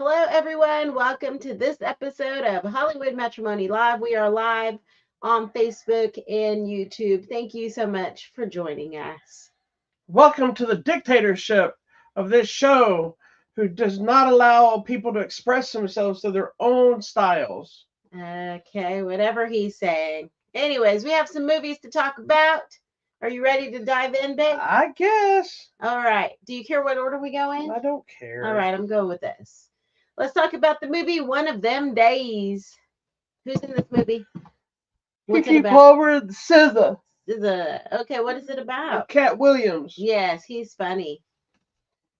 Hello, everyone. Welcome to this episode of Hollywood Matrimony Live. We are live on Facebook and YouTube. Thank you so much for joining us. Welcome to the dictatorship of this show, who does not allow people to express themselves to their own styles. Okay, whatever he's saying. Anyways, we have some movies to talk about. Are you ready to dive in, babe? I guess. All right. Do you care what order we go in? I don't care. All right, I'm going with this. Let's talk about the movie One of Them Days. Who's in this movie? What's it Kiki about? Palmer and SZA. Okay, what is it about? Cat Williams. Yes, he's funny.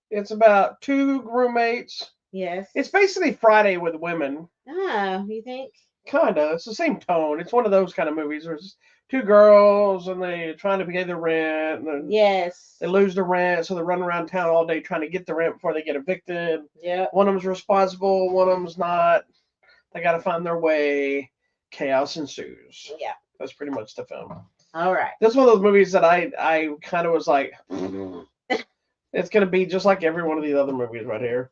It's about two roommates. Yes. It's basically Friday with women. Oh, you think? Kinda. It's the same tone. It's one of those kind of movies. There's two girls and they're trying to pay their rent. And Yes. they lose the rent, so they run around town all day trying to get the rent before they get evicted. Yeah. One of them's responsible, one of them's not. They got to find their way. Chaos ensues. Yeah. That's pretty much the film. All right. This is one of those movies that I kind of was like, it's going to be just like every one of these other movies right here.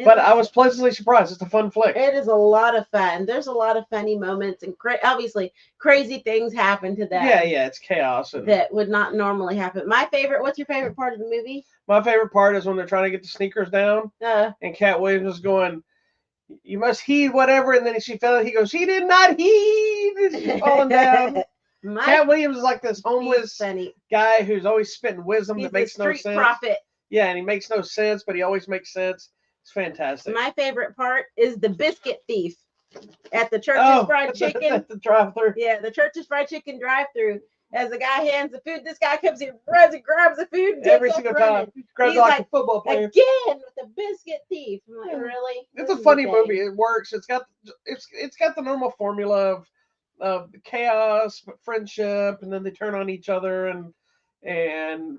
But I was pleasantly surprised. It's a fun flick. It is a lot of fun. There's a lot of funny moments, and obviously crazy things happen to them. Yeah, it's chaos. And that would not normally happen. What's your favorite part of the movie? my favorite part is when they're trying to get the sneakers down, and Cat Williams is going, "You must heed whatever," and then she fell, and he goes, "He did not heed." She's falling down. Cat Williams is like this homeless guy who's always spitting wisdom that makes no sense. Prophet. Yeah, and he makes no sense, but he always makes sense. It's fantastic. My favorite part is the biscuit thief at the Church's Fried Chicken. At the drive-thru. Yeah, the Church's Fried Chicken drive-thru. As the guy hands the food, this guy comes in, runs and grabs the food. And every single time. He grabs like a football player. Again with the biscuit thief. I'm like, really? It's a funny movie. It works. It's got the normal formula of chaos, but friendship, and then they turn on each other and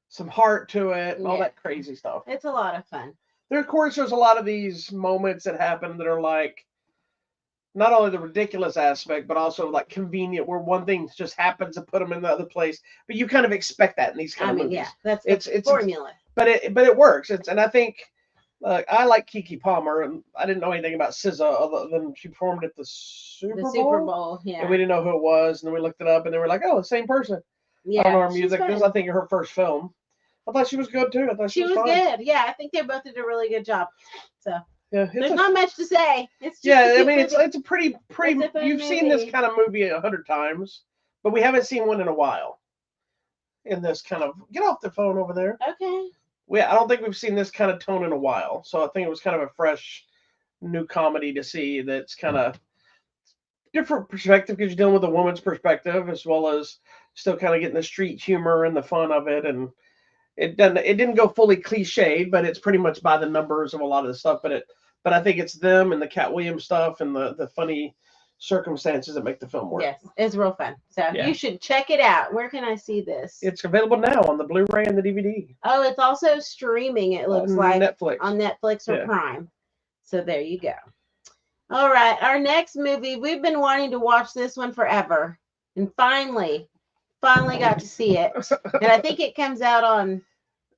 some heart to it and all that crazy stuff. It's a lot of fun. Of course, there's a lot of these moments that happen that are like not only the ridiculous aspect, but also like convenient, where one thing just happens to put them in the other place. But you kind of expect that in these kind of movies. Yeah, that's it's formula. But it works. And I think I like Keke Palmer, and I didn't know anything about SZA other than she performed at the Super Bowl. Super Bowl, yeah. And we didn't know who it was, and then we looked it up, and they were like, "Oh, the same person." Yeah, I don't know her music. This is, I think, her first film. I thought she was good too. I thought she was good. Yeah, I think they both did a really good job. So yeah, there's not much to say. It's just I mean, it's a pretty. You've movie. Seen this kind of movie 100 times, but we haven't seen one in a while. In this kind of get off the phone over there. Okay. I don't think we've seen this kind of tone in a while, so I think it was kind of a fresh, new comedy to see. That's kind of different perspective because you're dealing with a woman's perspective as well as still kind of getting the street humor and the fun of it, and it didn't go fully cliched, but it's pretty much by the numbers of a lot of the stuff. But I think it's them and the Cat Williams stuff and the funny circumstances that make the film work. Yes, it's real fun. So you should check it out. Where can I see this? It's available now on the Blu-ray and the DVD. Oh, it's also streaming. It looks like Netflix. On Netflix or Prime. So there you go. All right, our next movie. We've been wanting to watch this one forever, and finally got to see it. And I think it comes out on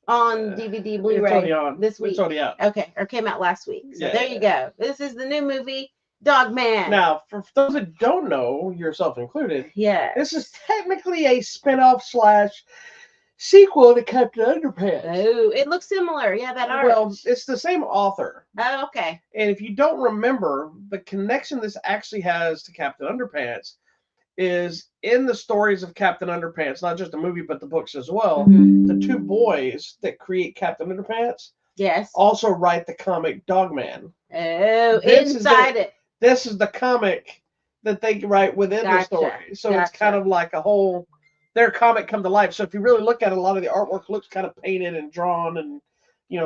DVD Blu-ray this week. It's already out. Okay, or came out last week. So there you go. This is the new movie, Dog Man. Now, for those that don't know, yourself included, this is technically a spin-off / sequel to Captain Underpants. Oh, it looks similar. Yeah, that art. Well, it's the same author. Oh, okay. And if you don't remember, the connection this actually has to Captain Underpants is in the stories of Captain Underpants, not just the movie, but the books as well. Mm-hmm. The two boys that create Captain Underpants also write the comic Dog Man. Oh, inside it. This is the comic that they write within the story. So it's kind of like their comic come to life. So if you really look at it, a lot of the artwork looks kind of painted and drawn and,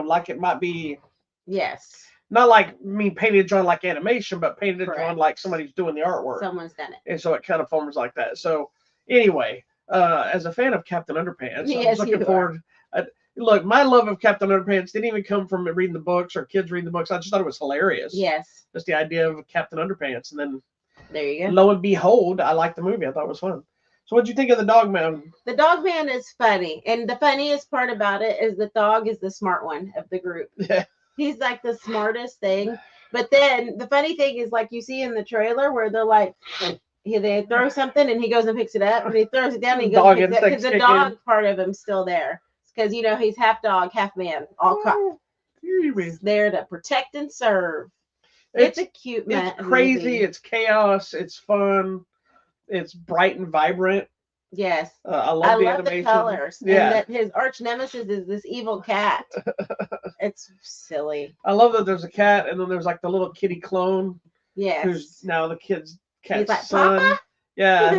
like it might be. Yes. Not like painted, drawn like animation, but painted and drawn like somebody's doing the artwork. Someone's done it. And so it kind of forms like that. So anyway, as a fan of Captain Underpants, I was looking forward. Look, my love of Captain Underpants didn't even come from reading the books or kids reading the books. I just thought it was hilarious. Yes. Just the idea of Captain Underpants. And then there you go. Lo and behold, I liked the movie. I thought it was fun. So what'd you think of the Dog Man? The Dog Man is funny. And the funniest part about it is the dog is the smart one of the group. Yeah. He's like the smartest thing. But then the funny thing is, like you see in the trailer where they're like, they throw something and he goes and picks it up, and he throws it down and he goes and picks it up because the dog part of him's still there. Because he's half dog, half man, all cop. He's there to protect and serve. It's a cute It's crazy. Movie. It's chaos. It's fun. It's bright and vibrant. Yes. I love the colors. Yeah. And that his arch nemesis is this evil cat. It's silly. I love that there's a cat, and then there's like the little kitty clone. Yes. Who's now the cat's like, son. Papa? Yeah.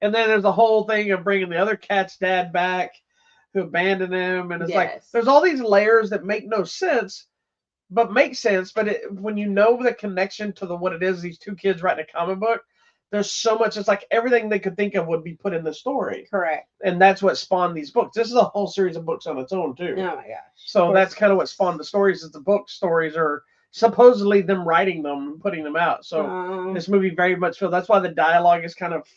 And then there's the whole thing of bringing the other cat's dad back who abandoned him. And it's like, there's all these layers that make no sense, but make sense. But when you know the connection to what it is, these two kids writing a comic book, there's so much. It's like everything they could think of would be put in the story. Correct. And that's what spawned these books. This is a whole series of books on its own, too. Oh, my gosh. So that's kind of what spawned the stories, is the book stories are supposedly them writing them and putting them out. So this movie very much feels, that's why the dialogue is kind of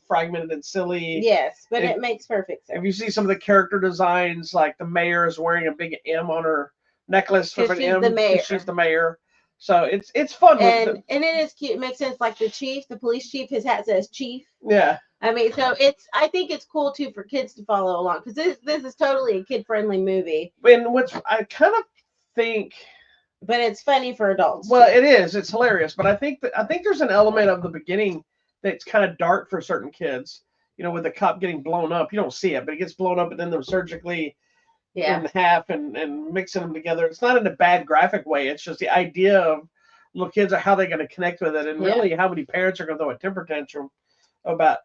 fragmented and silly. Yes, but it makes perfect sense. If you see some of the character designs, like the mayor is wearing a big M on her necklace from an M. She's the mayor. So it's fun. And it is cute. It makes sense. Like the police chief, his hat says chief. Yeah. I mean, so I think it's cool too for kids to follow along, because this is totally a kid-friendly movie. And which I kind of think, but it's funny for adults. Well, it is. It's hilarious. But I think there's an element of the beginning that's kind of dark for certain kids. With the cop getting blown up, you don't see it, but it gets blown up, and then they're surgically in half and mixing them together. It's not in a bad graphic way. It's just the idea of little kids, how they're going to connect with it, and really how many parents are going to throw a temper tantrum about,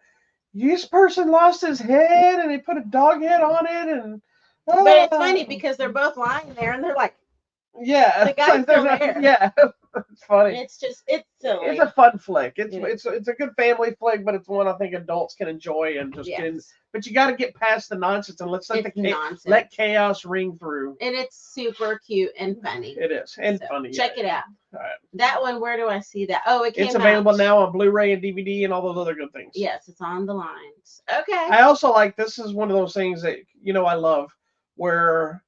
this person lost his head and they put a dog head on it, and but it's funny because they're both lying there and they're like, the guy's still there. Yeah, it's funny. It's silly. It's a fun flick. It's a good family flick, but it's one I think adults can enjoy and just get in. But you got to get past the nonsense and let chaos ring through. And it's super cute and funny. It is, and funny. Check it out. All right. That one, where do I see that? Oh, it's available now on Blu-ray and DVD and all those other good things. Yes, it's on the lines. Okay. I also like, this is one of those things that I love, where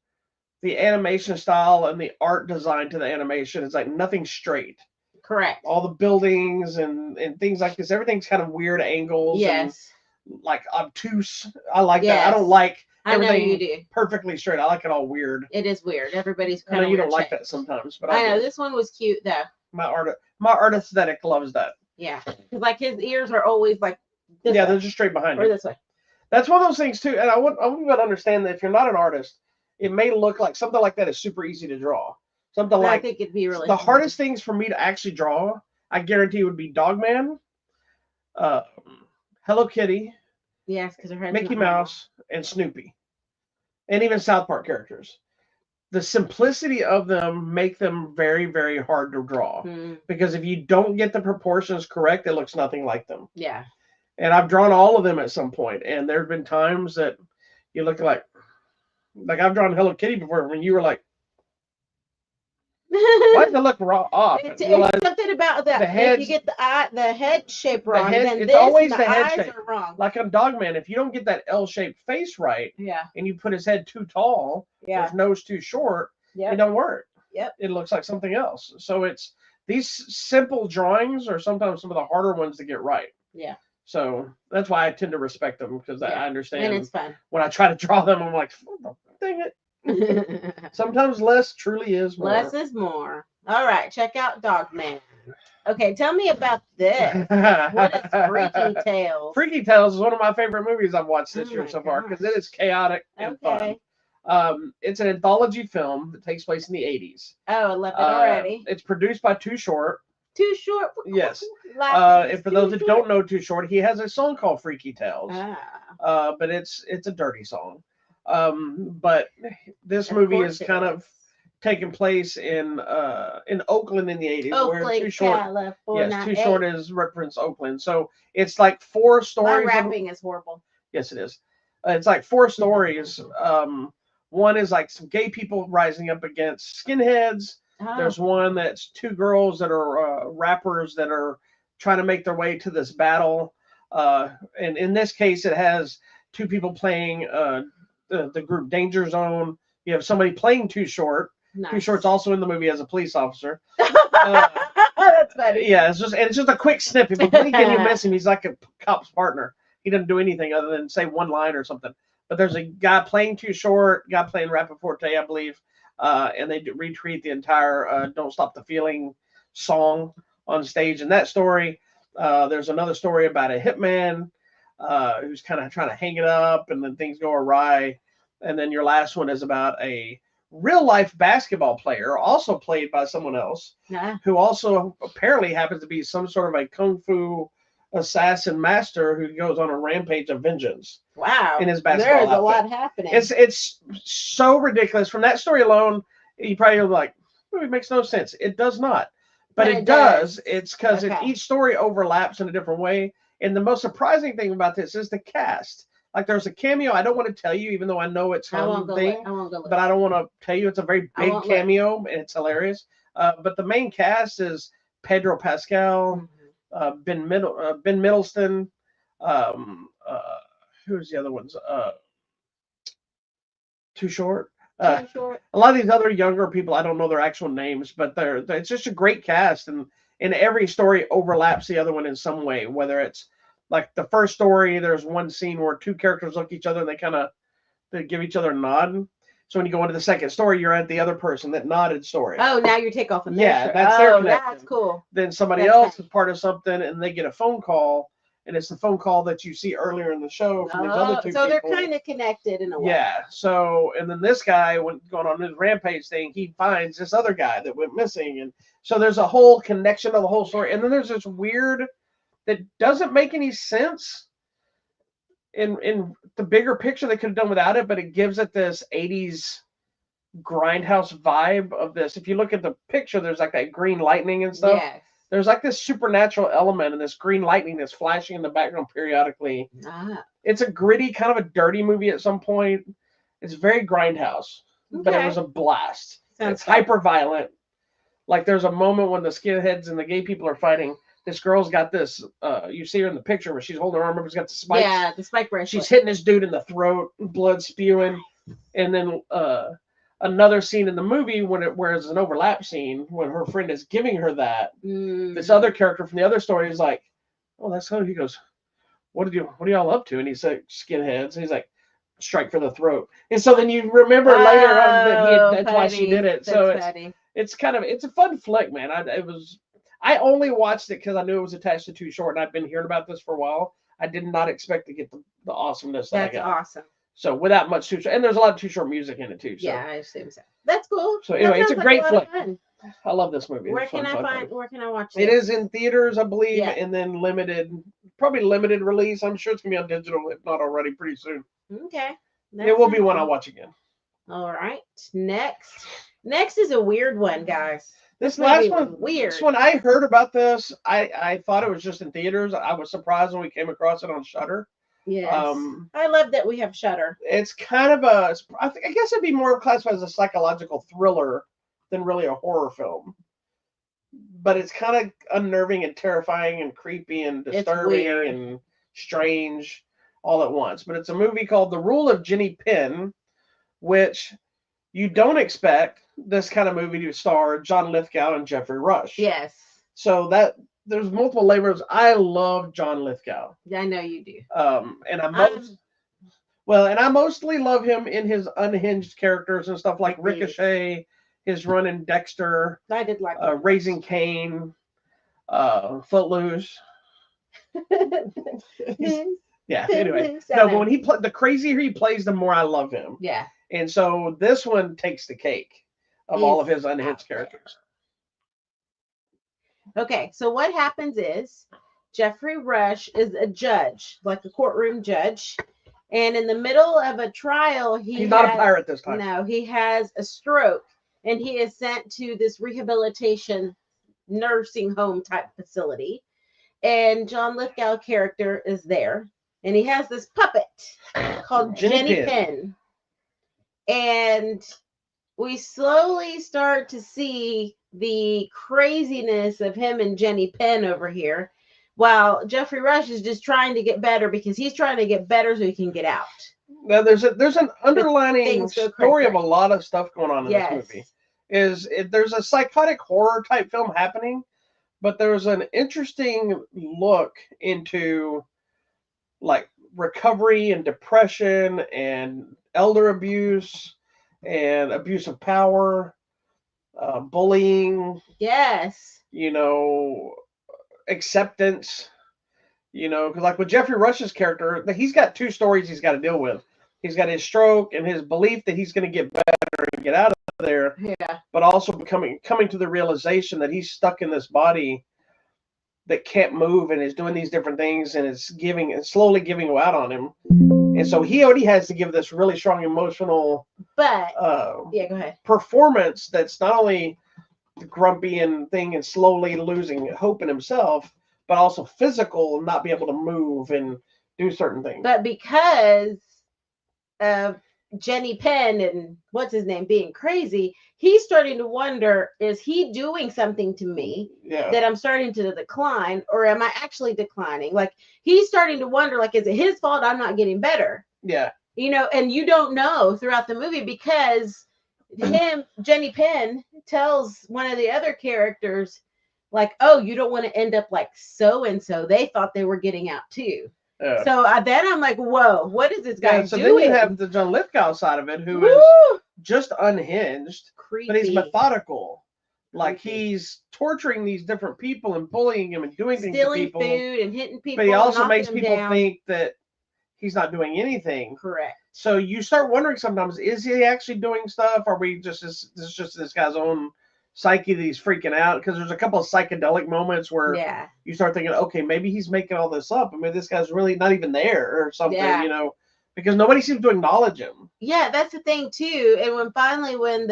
the animation style and the art design to the animation is like nothing straight. Correct. All the buildings and things like this, everything's kind of weird angles. Yes. And like obtuse. I like that. I don't like everything I know you do. Perfectly straight. I like it all weird. It is weird. Everybody's kind of. I know you don't like that sometimes, but I know this one was cute though. My art aesthetic loves that. Yeah, because like his ears are always like this way. They're just straight behind or this way. That's one of those things too, and I want you to understand that if you're not an artist, it may look like something like that is super easy to draw. Something like, I think it'd be really the hardest things for me to actually draw, I guarantee, would be Dogman, Hello Kitty, yes, because Mickey Mouse, and Snoopy, and even South Park characters. The simplicity of them make them very, very hard to draw, because if you don't get the proportions correct, it looks nothing like them. Yeah. And I've drawn all of them at some point, and there have been times that you look like I've drawn Hello Kitty before when you were like, why does it look off? It's something about that. If you get the head shape wrong, then always the head eyes shape are wrong. Like on Dogman, if you don't get that L-shaped face right, and you put his head too tall, his nose too short, it don't work. Yep. It looks like something else. So it's these simple drawings are sometimes some of the harder ones to get right. Yeah. So that's why I tend to respect them, because I understand. And it's fun. When I try to draw them, I'm like, dang it. Sometimes less truly is more. Less is more. All right, check out Dogman. Okay, tell me about this. What is Freaky Tales? Freaky Tales is one of my favorite movies I've watched this year so far, because it is chaotic and fun. It's an anthology film that takes place in the 80s. Oh, I love it already. It's produced by Too Short. Too Short? Yes. And for those that don't know Too Short, he has a song called Freaky Tales. But it's a dirty song. But this movie is kind of taking place in Oakland in the 80s. Oakland, where Too Short, California. Yes, Too Short is reference Oakland. So it's like 4 stories. My rapping is horrible. Yes, it is. It's like 4 stories. One is like some gay people rising up against skinheads. There's one that's 2 girls that are rappers that are trying to make their way to this battle. And in this case, it has 2 people playing the group Danger Zone. You have somebody playing Too Short, Too Nice. Short's also in the movie as a police officer. That's funny. Yeah, it's just a quick snippet. But blink and you miss him. He's like a cop's partner. He doesn't do anything other than say one line or something. But there's a guy playing Too Short, guy playing Rapid Forte, I believe, and they retreat the entire "Don't Stop the Feeling" song on stage. In that story, there's another story about a hitman who's kind of trying to hang it up, and then things go awry. And then your last one is about a real life basketball player, also played by someone else, who also apparently happens to be some sort of a kung fu assassin master who goes on a rampage of vengeance. Wow. In his basketball There's a outfit. lot happening. It's so ridiculous. From that story alone, you probably go like, it makes no sense. It does not. But it does. It's because each story overlaps in a different way. And the most surprising thing about this is the cast. Like there's a cameo. I don't want to tell you, even though I know it's something. But I don't want to tell you. It's a very big cameo, and it's hilarious. But the main cast is Pedro Pascal, Ben Middleton. Who's the other ones? Too Short. Too Short. A lot of these other younger people, I don't know their actual names, but it's just a great cast, and every story overlaps the other one in some way. Whether it's like the first story, there's one scene where two characters look at each other and they give each other a nod. So when you go into the second story, you're at the other person that nodded story. Oh, now you take off. That's their connection. That's cool. Then somebody else is part of something, and they get a phone call. And it's the phone call that you see earlier in the show from these other two people. So they're kind of connected in a way. Yeah. So, and then this guy, when going on his rampage thing, he finds this other guy that went missing. And so there's a whole connection of the whole story. And then there's this weird that doesn't make any sense in the bigger picture. They could have done without it, but it gives it this 80s grindhouse vibe of this. If you look at the picture, there's like that green lightning and stuff. Yes. There's like this supernatural element and this green lightning that's flashing in the background periodically. It's a gritty, kind of a dirty movie at some point. It's very grindhouse, but it was a blast. It's hyper violent. Like there's a moment when the skinheads and the gay people are fighting. This girl's got this, you see her in the picture where she's holding her arm up, she's got the spikes. Yeah, the spike bracelet. She's hitting this dude in the throat, blood spewing. And then another scene in the movie where it's an overlap scene when her friend is giving her that. This other character from the other story is like, "Oh, that's how." He goes, "What are y'all up to?" And he's like, "Skinheads." And he's like, "Strike for the throat." And so then you remember later on that's why she did it. So it's a fun flick, man. I only watched it because I knew it was attached to Too Short, and I've been hearing about this for a while. I did not expect to get the awesomeness that I got. That's awesome. So without much Too Short, and there's a lot of Too Short music in it too. So. Yeah, I assume so. That's cool. So anyway, it's a great flick. I love this movie. Where can I watch it? It is in theaters, I believe, and then probably limited release. I'm sure it's gonna be on digital, if not already, pretty soon. Okay. It will be one I'll watch again. All right. Next is a weird one, guys. This last one, weird. This one, I heard about this. I thought it was just in theaters. I was surprised when we came across it on Shudder. Yes. I love that we have Shudder. It's kind of I guess it'd be more classified as a psychological thriller than really a horror film. But it's kind of unnerving and terrifying and creepy and disturbing and strange all at once. But it's a movie called The Rule of Jenny Penn, which you don't expect this kind of movie to star John Lithgow and Jeffrey Rush. Yes. So there's multiple layers. I love John Lithgow. Yeah, I know you do. And I mostly love him in his unhinged characters and stuff like Ricochet, his run in Dexter. I did like Raising Cain, Footloose. Yeah. Anyway, no, but when the crazier he plays, the more I love him. Yeah. And so this one takes the cake of all of his unhinged characters. Okay, so what happens is Jeffrey Rush is a judge, like a courtroom judge, and in the middle of a trial, he's not a pirate this time. No, he has a stroke, and he is sent to this rehabilitation nursing home type facility, and John Lithgow character is there, and he has this puppet called Jenny Penn. And we slowly start to see the craziness of him and Jenny Penn over here, while Jeffrey Rush is just trying to get better because he's trying to get better so he can get out. Now there's an underlining story of a lot of stuff going on in this movie. there's a psychotic horror type film happening, but there's an interesting look into like recovery and depression and elder abuse and abuse of power, bullying, Yes. acceptance, because like with Jeffrey Rush's character, he's got two stories he's got to deal with. He's got his stroke and his belief that he's going to get better and get out of there, Yeah. but also coming to the realization that he's stuck in this body that can't move and is doing these different things and it's slowly giving out on him. And so he already has to give this really strong emotional But yeah, go ahead. performance that's not only grumpy and thing and slowly losing hope in himself, but also physical and not be able to move and do certain things. But because of Jenny Penn and what's his name being crazy, he's starting to wonder, is he doing something to me that I'm starting to decline, or am I actually declining? Like, he's starting to wonder, like, is it his fault I'm not getting better? Yeah. And you don't know throughout the movie because Jenny Penn tells one of the other characters, like, oh, you don't want to end up like so-and-so. They thought they were getting out too. Yeah. So then I'm like, whoa, what is this guy doing? So then you have the John Lithgow side of it, who is just unhinged, creepy. But he's methodical. Like, he's torturing these different people and bullying them and doing things to people. Stealing food and hitting people. But he also makes them people down. think that he's not doing anything. Correct. So you start wondering sometimes, is he actually doing stuff? Are we just this is just this guy's own psyche that he's freaking out? Because there's a couple of psychedelic moments where you start thinking, okay, maybe he's making all this up. I mean, this guy's really not even there or something, because nobody seems to acknowledge him. Yeah, that's the thing too. And when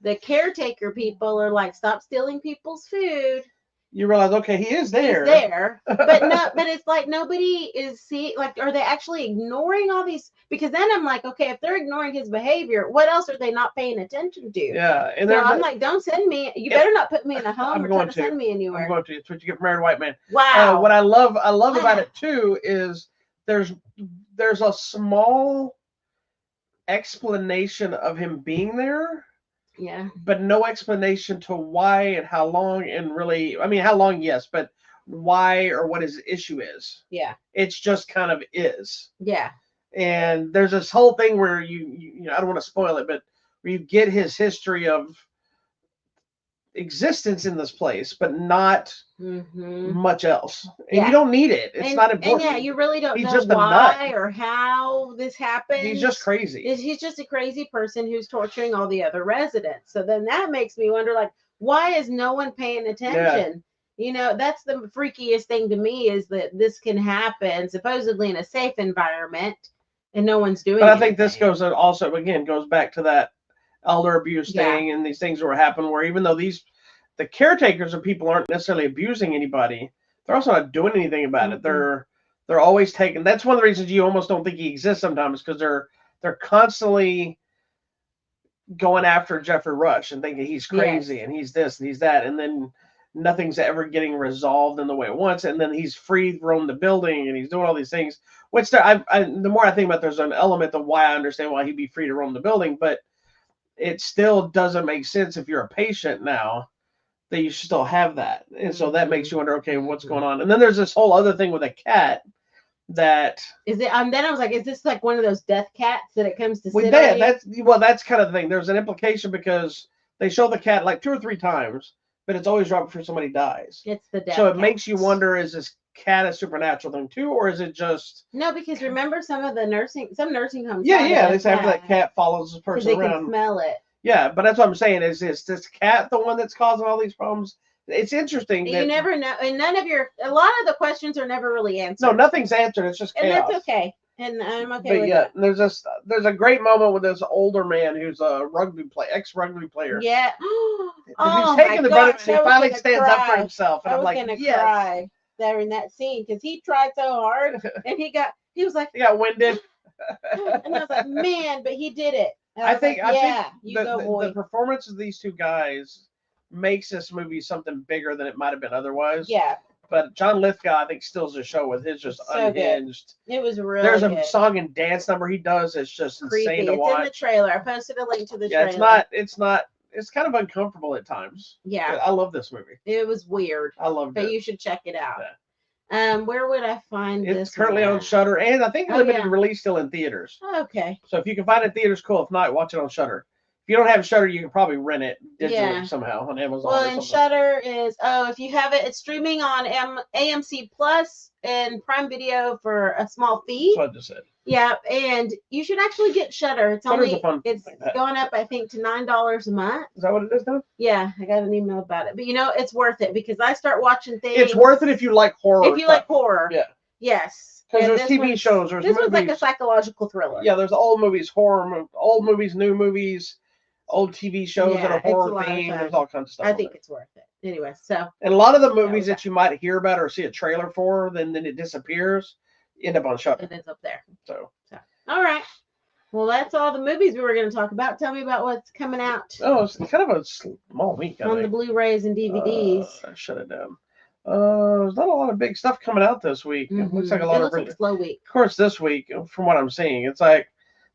the caretaker people are like, stop stealing people's food, you realize, okay, he is there. He's there, but it's like nobody is are they actually ignoring all these? Because then I'm like, okay, if they're ignoring his behavior, what else are they not paying attention to? Yeah, and so I'm like, don't send me. You better not put me in a home or try to send me anywhere. I'm going to. It's what you get from Married White Man. Wow. What I love about it too is there's a small explanation of him being there. Yeah. But no explanation to why and how long, and really, I mean, how long, yes, but why or what his issue is. Yeah. It's just kind of is. Yeah. And there's this whole thing where you I don't want to spoil it, but where you get his history of existence in this place, but not much else. And you don't need it. It's not important. And you really don't know just why or how this happened. He's just crazy. He's just a crazy person who's torturing all the other residents. So then that makes me wonder, like, why is no one paying attention? That's the freakiest thing to me, is that this can happen supposedly in a safe environment and no one's doing it. But I think this goes back to that elder abuse thing and these things that were happening, where even though the caretakers of people aren't necessarily abusing anybody, they're also not doing anything about it. They're always taking. That's one of the reasons you almost don't think he exists sometimes, because they're constantly going after Jeffrey Rush and thinking he's crazy and he's this and he's that, and then nothing's ever getting resolved in the way it wants, and then he's free to roam the building and he's doing all these things. Which the more I think about it, there's an element of why I understand why he'd be free to roam the building, but it still doesn't make sense if you're a patient now that you should still have that. And so that makes you wonder, okay, what's going on? And then there's this whole other thing with a cat that is it. Then I was like, is this like one of those death cats that it comes to sit on you? That's kind of the thing. There's an implication because they show the cat like 2 or 3 times, but it's always right before somebody dies. It's the death. So it makes you wonder, is this cat a supernatural thing too, or is it just no? Because remember, some nursing homes. They say after that cat follows this person around, they can smell it. Yeah, but that's what I'm saying. Is this cat the one that's causing all these problems? It's interesting. You never know, and a lot of the questions are never really answered. No, nothing's answered. It's just chaos. And that's okay. And I'm okay with that. There's a great moment with this older man who's a ex-rugby player. Yeah. Who's taking the brother, and he finally stands up for himself. And I'm like, cry there in that scene, because he tried so hard and he got winded. And I was like, man, but he did it. I think the performance of these two guys makes this movie something bigger than it might have been otherwise. Yeah. But John Lithgow, I think, steals the show with his just so unhinged. Good. It was really There's a good. song and dance number he does. It's just creepy. Insane to watch. It's in the trailer. I posted a link to the trailer. It's not it's kind of uncomfortable at times. Yeah, I love this movie. it was weird, I loved but it. you should check it out. Where would I find this? It's currently one on at? Shudder, and I think Oh, limited yeah. release still in theaters. Okay. So if you can find it in theaters, cool. If not, watch it on Shudder. If you don't have Shudder, you can probably rent it digitally Yeah. somehow on Amazon. Well, or and something. Shudder is if you have it, it's streaming on AMC Plus and Prime Video for a small fee. That's what I just said. Yeah, and you should actually get Shudder. It's Shudder's only a fun it's thing. going up, I think, to $9 a month. Is that what it is now? Yeah, I got an email about it, but it's worth it because I start watching things. It's worth it if you like horror. If you like horror. Yeah. Yes. Because And there's this TV one's- shows. There's This movies. one's like a psychological thriller. Yeah, there's old movies, old movies, new movies, old TV shows that Yeah, are it's a horror lot of themed. fun. There's all kinds of stuff. I on think there. it's worth it. Anyway, so And a lot of the movies was that you might hear about or see a trailer for, then it disappears, end up on Shudder. it ends up there. So. All right. Well, that's all the movies we were going to talk about. Tell me about what's coming out Oh, it's kind of a small week. I on the think. Blu-rays and DVDs. Shut it down. There's not a lot of big stuff coming out this week. It looks like a lot it of. looks like a slow week. Of course, this week, from what I'm seeing, it's like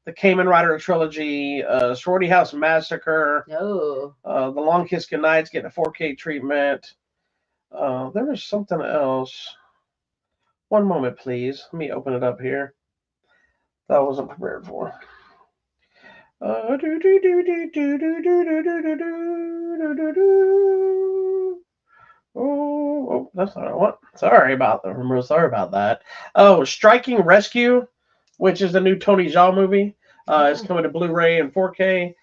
the Kamen Rider trilogy, Sorority House Massacre, Oh. The Long Kiss Goodnight's getting a 4K treatment. There was something else. One moment, please. Let me open it up here. That I wasn't prepared for. Oh, that's not what I want. Sorry about that. I'm real sorry about that. Oh, Striking Rescue, which is the new Tony Jaa movie. It's coming to Blu-ray and 4K.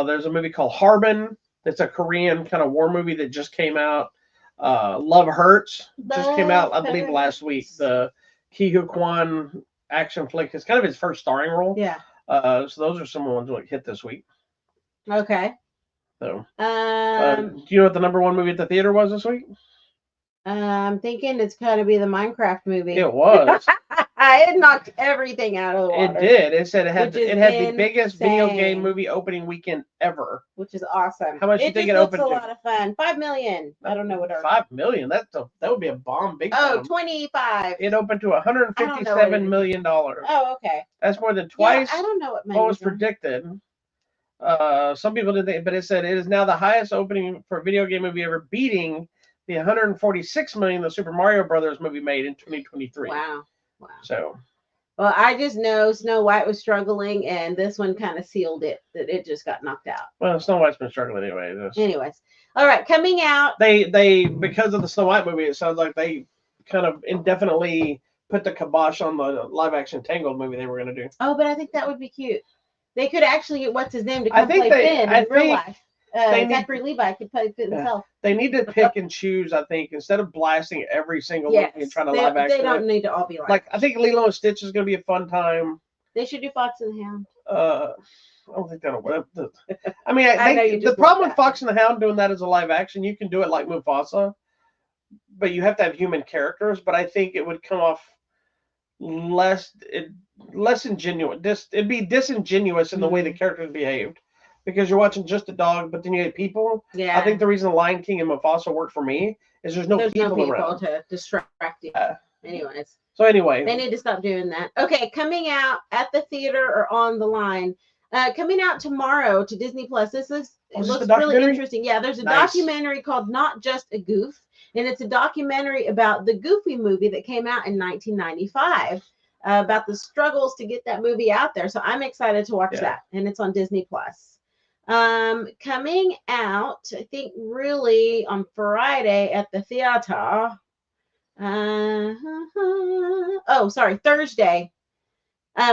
There's a movie called Harbin. It's a Korean kind of war movie that just came out. Love Hurts just came out, I believe, last week. The Ki Hu Kwan action flick. It's kind of his first starring role. Yeah. So those are some ones that hit this week. Okay. So, Um, do you know what the #1 movie at the theater was this week? I'm thinking it's got to be the Minecraft movie. It was. It knocked everything out of the It water. did. It said it had Which is the biggest video insane. game movie opening weekend ever. Which is awesome. How much you think just it looks opened a to? lot of fun. 5 million. I don't know what our 5 million. That would be a bomb big Oh, time. 25. It opened to I don't know what it $157 is. million. Oh, okay. That's more than twice Yeah, I don't know what what was mine predicted. Some people didn't think, but it said it is now the highest opening for a video game movie ever, beating the $146 million the Super Mario Brothers movie made in 2023. Wow. So, Well, I just know Snow White was struggling, and this one kind of sealed it, that it just got knocked out. well, Snow White's been struggling anyway. Anyways. All right, coming out. They because of the Snow White movie, it sounds like they kind of indefinitely put the kibosh on the live action Tangled movie they were going to do. Oh, but I think that would be cute. They could actually get what's his name to I come think play Finn in real life. they need- Zachary Levi could play Finn himself. They need to pick and choose, I think, instead of blasting every single movie and trying to live they action. don't need to all be Like, I think Lilo and Stitch is going to be a fun time. They should do Fox and the Hound. I don't think that'll work. I mean, I know you the just problem want with that. Fox and the Hound doing that as a live action, you can do it like Mufasa, but you have to have human characters. But I think it would come off less ingenuous. It'd be disingenuous in the way the characters behaved, because you're watching just a dog, but then you had people. Yeah. I think the reason Lion King and Mufasa worked for me is there's no people around. to distract you. Anyways, So anyway, they need to stop doing that. Okay, coming out at the theater or on the line. Coming out tomorrow to Disney Plus. This looks this really the documentary? interesting. Yeah, there's a Nice. documentary called Not Just a Goof, and it's a documentary about the Goofy movie that came out in 1995. About the struggles to get that movie out there. So I'm excited to watch that, and it's on Disney Plus. Coming out, I think really on Friday at the theater. Thursday.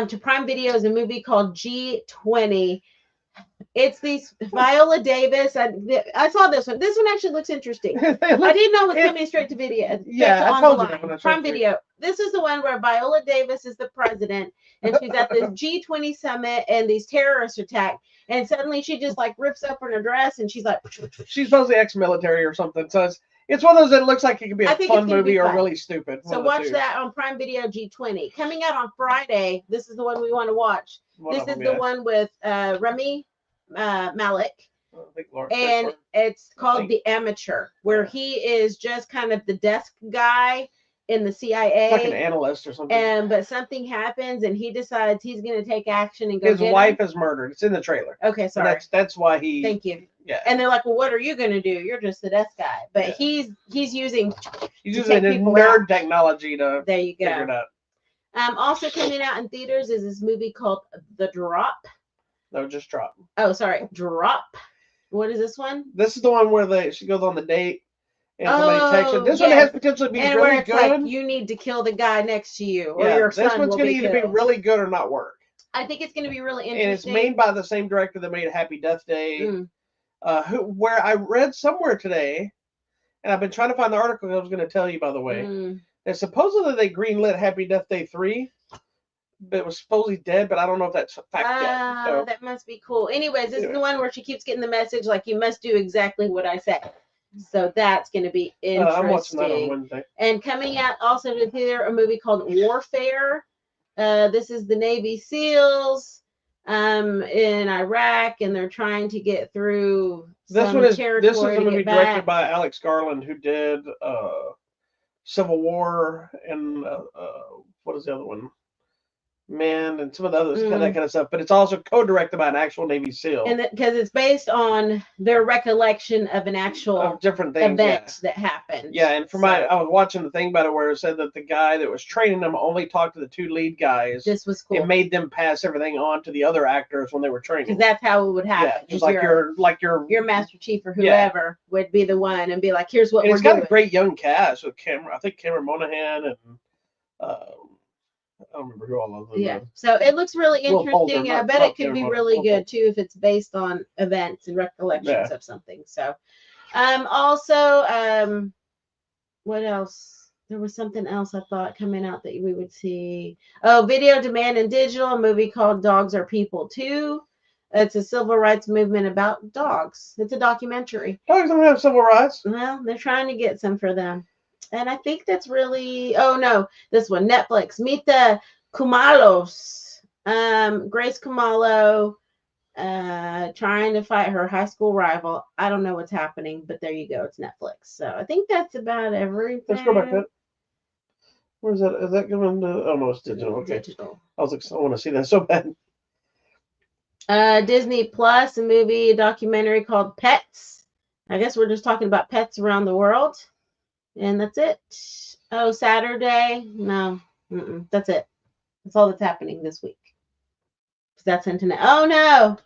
To Prime Video is a movie called G20. It's these Viola Davis. I saw this one. This one actually looks interesting. I didn't know it was coming straight to video. Yeah, I on told the you that line. when I Prime checked it. Video. This is the one where Viola Davis is the president, and she's at this G20 summit, and these terrorists attack, and suddenly she just like rips open her dress, and she's like, she's supposedly ex-military or something. So it's one of those that looks like it could be I a think it's fun gonna be movie or fun. really stupid. So watch that on Prime Video G20. Coming out on Friday. This is the one we want to watch. This is the one with Rami Malek, and it's called The Amateur, where he is just kind of the desk guy in the CIA, like an analyst or something. but something happens, and he decides he's going to take action and go. His wife is murdered. It's in the trailer. Okay, sorry. That's why he. Thank you. Yeah. And they're like, well, what are you going to do? You're just the desk guy. But Yeah. he's using He's to using take people nerd out. technology to There you figure it go. out. Also coming out in theaters is this movie called The Drop. No, just drop. Oh, sorry, Drop. What is this one? This is the one where she goes on the date and somebody texts her. This one yes. has potential to be And really where it's good. like you need to kill the guy next to you, or Yeah, your this son one's will going to be either be killed. really good or not work. I think it's going to be really And it's interesting. made by the same director that made Happy Death Day. Where I read somewhere today, and I've been trying to find the article I was going to tell you, by the way, that supposedly they greenlit Happy Death Day 3, but it was supposedly dead, but I don't know if that's a fact yet. So. That must be cool. Anyways, this is the one where she keeps getting the message, like, you must do exactly what I said. So that's going to be interesting. I'm watching that on Wednesday. And coming out also to the theater, a movie called Warfare. This is the Navy SEALs in Iraq, and they're trying to get through territory. This is a movie directed by Alex Garland, who did Civil War and what is the other one? Men and some of the others, that kind of stuff. But it's also co-directed by an actual Navy SEAL. And because it's based on their recollection of an actual different things, event that happened. Yeah, and I was watching the thing about it where it said that the guy that was training them only talked to the 2 lead guys. This was cool. It made them pass everything on to the other actors when they were training. Because that's how it would happen. Yeah, just your Master Chief or whoever would be the one and be like, "Here's what we're doing." It's got a great young cast with Cameron. I think Cameron Monaghan and. I don't remember who all of them. Yeah, so it looks really interesting, and I bet it could be really good too if it's based on events and recollections of something. So, also, what else? There was something else I thought coming out that we would see. Oh, Video Demand and Digital, a movie called Dogs Are People Too. It's a civil rights movement about dogs. It's a documentary. Dogs don't have civil rights. Well, they're trying to get some for them. And I think that's really, this one, Netflix. Meet the Kumalos. Grace Kumalo trying to fight her high school rival. I don't know what's happening, but there you go. It's Netflix. So I think that's about everything. Let's go back to it. Where is that? Is that going to? Oh, no, it's digital. Okay. Digital. I was like, I want to see that so bad. Disney Plus, a documentary called Pets. I guess we're just talking about pets around the world. And that's it. Oh, Saturday. No, that's it. That's all that's happening this week. That's internet. Oh, no.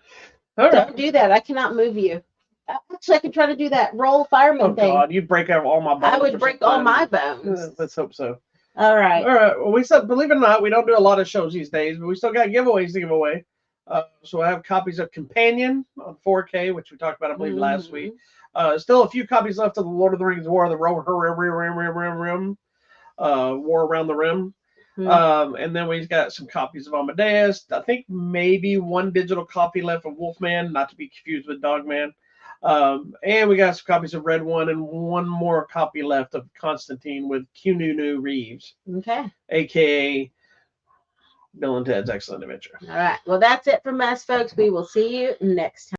Don't do that. I cannot move you. Actually, I could try to do that roll fireman thing. Oh, God. You'd break all my bones. I would break all my bones. Let's hope so. All right. Well, we still, believe it or not, we don't do a lot of shows these days, but we still got giveaways to give away. So I have copies of Companion on 4K, which we talked about, I believe, last week. Still a few copies left of the Lord of the Rings War of the Rim. War Around the Rim. And then we've got some copies of Amadeus. I think maybe one digital copy left of Wolfman, not to be confused with Dogman. And we got some copies of Red One and one more copy left of Constantine with Keanu Reeves. Okay. AKA Bill and Ted's Excellent Adventure. All right. Well, that's it from us, folks. We will see you next time.